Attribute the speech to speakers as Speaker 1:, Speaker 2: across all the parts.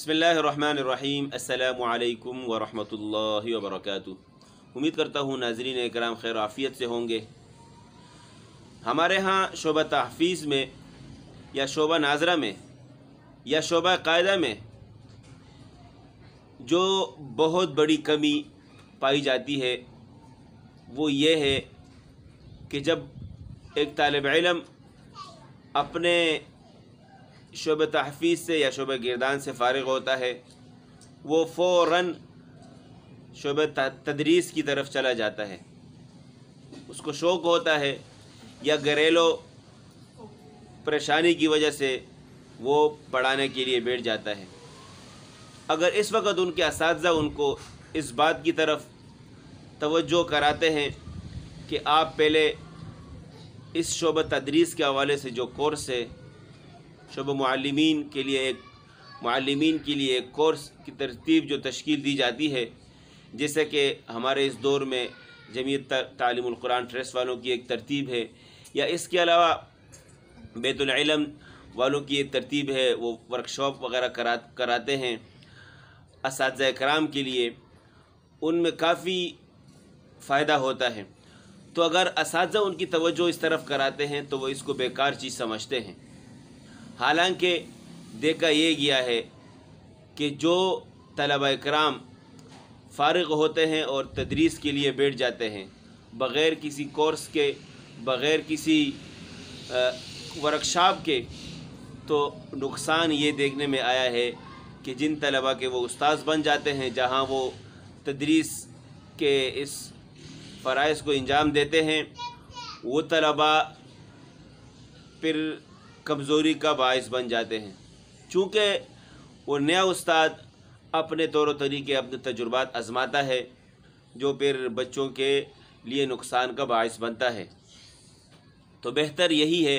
Speaker 1: बिस्मिल्लाहिर्रहमानिर्रहीम। अस्सलामु अलैकुम वरहमतुल्लाहि वबरकातुहू। उम्मीद करता हूँ नाज़रीन इकराम खैर आफ़ियत से होंगे। हमारे यहाँ शोबा तहफ़ीज़ में या शोबा नाज़रा में या शोबा कायदा में जो बहुत बड़ी कमी पाई जाती है वो ये है कि जब एक तालिब इल्म अपने शोबा तहफ़ीज़ से या शोबा गिरदान से फ़ारिग़ होता है, वो फ़ौरन शोबा तदरीस की तरफ चला जाता है। उसको शौक़ होता है या घरेलू परेशानी की वजह से वो पढ़ाने के लिए बैठ जाता है। अगर इस वक्त उनके असातिज़ा उनको इस बात की तरफ तवज्जो कराते हैं कि आप पहले इस शोबा तदरीस के हवाले से जो कोर्स है, शोबा मुअल्लिमीन के लिए एक कोर्स की तरतीब जो तश्कील दी जाती है, जैसे कि हमारे इस दौर में जमीयत तालीमुल कुरान ट्रस्ट वालों की एक तरतीब है, या इसके अलावा बैतुल इल्म वालों की एक तरतीब है, वो वर्कशॉप वगैरह कराते हैं असातिज़ा इकराम के लिए, उनमें काफ़ी फ़ायदा होता है। तो अगर असातिज़ा उनकी तवज्जो इस तरफ कराते हैं तो वो इसको बेकार चीज़ समझते हैं। हालांकि देखा ये गया है कि जो तलबा इकराम फ़ारिग़ होते हैं और तदरीस के लिए बैठ जाते हैं बग़ैर किसी कोर्स के, बग़ैर किसी वर्कशॉप के, तो नुकसान ये देखने में आया है कि जिन तलबा के वो उस्ताद बन जाते हैं, जहाँ वो तदरीस के इस फ़राइज़ को अंजाम देते हैं, वो तलबा फिर कमज़ोरी का बाइस बन जाते हैं, चूँकि वो नया उस्ताद अपने तौर तरीके अपने तजुर्बात आज़माता है, जो फिर बच्चों के लिए नुकसान का बाइस बनता है। तो बेहतर यही है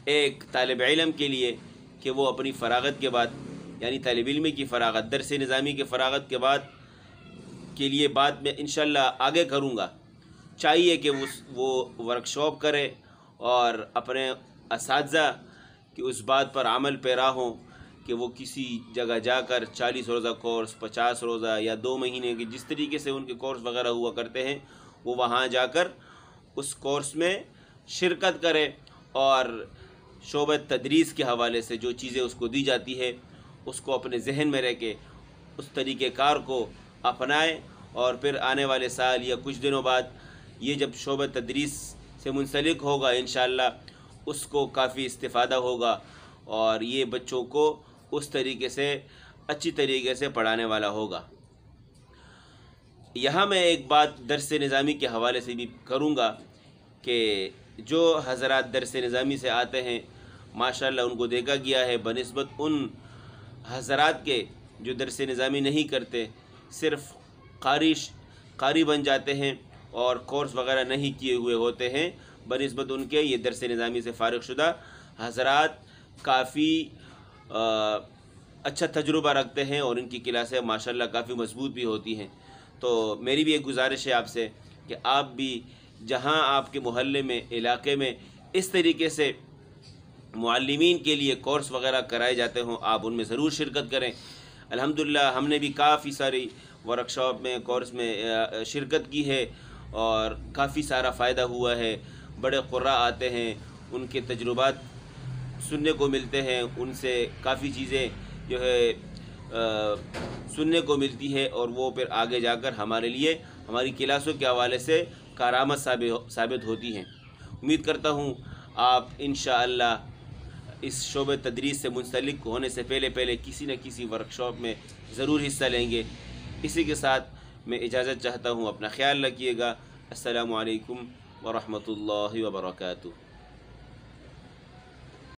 Speaker 1: एक तालिब इल्म के लिए कि वो अपनी फ़राग़त के बाद, यानी तालिब इल्मी की फ़राग़त, दर्स निज़ामी के फ़राग़त के बाद के लिए बात में इंशाअल्लाह आगे करूँगा, चाहिए कि वो वर्कशॉप करे और अपने असातिज़ा कि उस बात पर अमल पैरा हों कि वो किसी जगह जाकर 40 रोज़ा कोर्स, 50 रोज़ा या 2 महीने के जिस तरीके से उनके कोर्स वगैरह हुआ करते हैं, वो वहाँ जाकर उस कोर्स में शिरकत करे और शोबा तदरीस के हवाले से जो चीज़ें उसको दी जाती है उसको अपने जहन में रह के उस तरीक़ेकार को अपनाए, और फिर आने वाले साल या कुछ दिनों बाद ये जब शोबा तदरीस से मुंसलिक होगा इंशाअल्लाह उसको काफ़ी इस्तिफ़ादा होगा और ये बच्चों को उस तरीके से अच्छी तरीके से पढ़ाने वाला होगा। यहाँ मैं एक बात दर्स निज़ामी के हवाले से भी करूँगा कि जो हज़रात दर्स निज़ामी से आते हैं माशाअल्लाह उनको देखा गया है बनिस्बत उन हज़रात के जो दर्स निज़ामी नहीं करते, सिर्फ़ कारी बन जाते हैं और कोर्स वगैरह नहीं किए हुए होते हैं, बनिस्बत उनके ये दर्स निज़ामी से फ़ारिग़ शुदा हज़रात काफ़ी अच्छा तजुर्बा रखते हैं और इनकी क्लासें माशाअल्लाह काफ़ी मज़बूत भी होती हैं। तो मेरी भी एक गुजारिश है आपसे कि आप भी जहां आपके मोहल्ले में, इलाके में इस तरीके से मुअल्लिमीन के लिए कोर्स वगैरह कराए जाते हों, आप उनमें ज़रूर शिरकत करें। अल्हम्दुलिल्लाह हमने भी काफ़ी सारी वर्कशॉप में, कोर्स में शिरकत की है और काफ़ी सारा फ़ायदा हुआ है। बड़े क़ुर्रा आते हैं, उनके तजुर्बात सुनने को मिलते हैं, उनसे काफ़ी चीज़ें जो है सुनने को मिलती है और वो फिर आगे जाकर हमारे लिए हमारी क्लासों के हवाले से कारामत साबित होती हैं। उम्मीद करता हूँ आप इंशाअल्लाह इस शोबे तदरीस से मुंसलिक होने से पहले किसी न किसी वर्कशॉप में ज़रूर हिस्सा लेंगे। इसी के साथ मैं इजाज़त चाहता हूँ, अपना ख्याल रखिएगा। अस्सलामु अलैकुम वरहमतुल्लाहि वबरकातुहू।